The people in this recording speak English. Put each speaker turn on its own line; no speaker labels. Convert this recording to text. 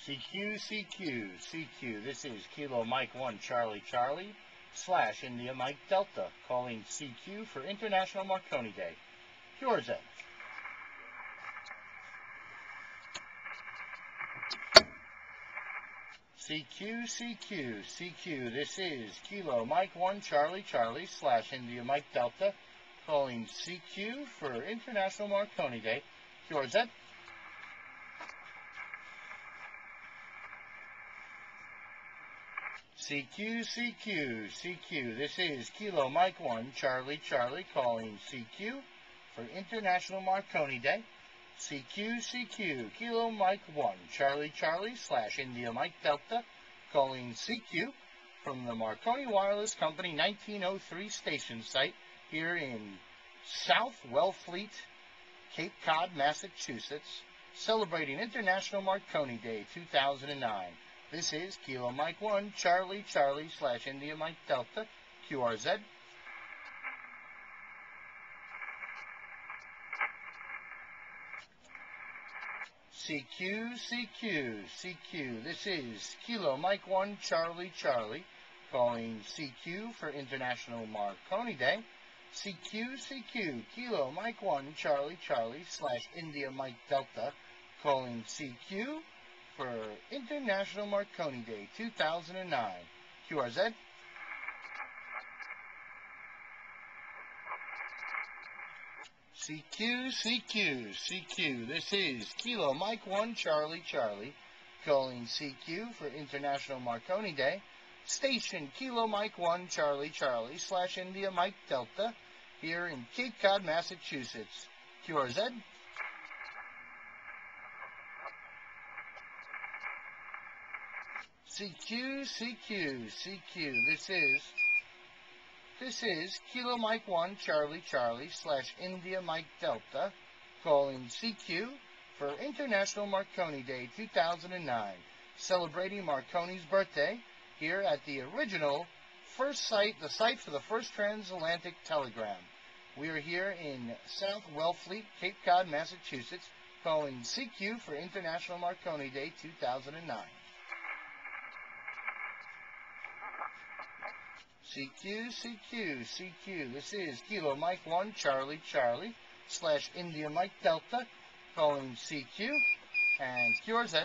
CQ, CQ, CQ. This is Kilo Mike 1 Charlie Charlie / India Mike Delta calling CQ for International Marconi Day. Yours, Ed. CQ, CQ, CQ. This is Kilo Mike 1 Charlie Charlie / India Mike Delta calling CQ for International Marconi Day. Yours, Ed. CQ, CQ, CQ. This is Kilo Mike 1 Charlie Charlie calling CQ for International Marconi Day. CQ, CQ, Kilo Mike 1 Charlie Charlie / India Mike Delta calling CQ from the Marconi Wireless Company 1903 station site here in South Wellfleet, Cape Cod, Massachusetts, celebrating International Marconi Day 2009. This is Kilo Mike 1 Charlie Charlie / India Mike Delta, QRZ. CQ, CQ, CQ. This is Kilo Mike 1 Charlie Charlie calling CQ for International Marconi Day. CQ, CQ, Kilo Mike 1 Charlie Charlie / India Mike Delta calling CQ for International Marconi Day 2009. QRZ. CQ, CQ, CQ. This is Kilo Mike 1 Charlie Charlie calling CQ for International Marconi Day. Station Kilo Mike 1 Charlie Charlie / India Mike Delta here in Cape Cod, Massachusetts. QRZ. CQ, CQ, CQ. This is Kilo Mike 1 Charlie Charlie / India Mike Delta calling CQ for International Marconi Day 2009, celebrating Marconi's birthday here at the original first site, the site for the first transatlantic telegram. We are here in South Wellfleet, Cape Cod, Massachusetts, calling CQ for International Marconi Day 2009. CQ, CQ, CQ. This is Kilo Mike 1 Charlie Charlie / India Mike Delta calling CQ and QRZ.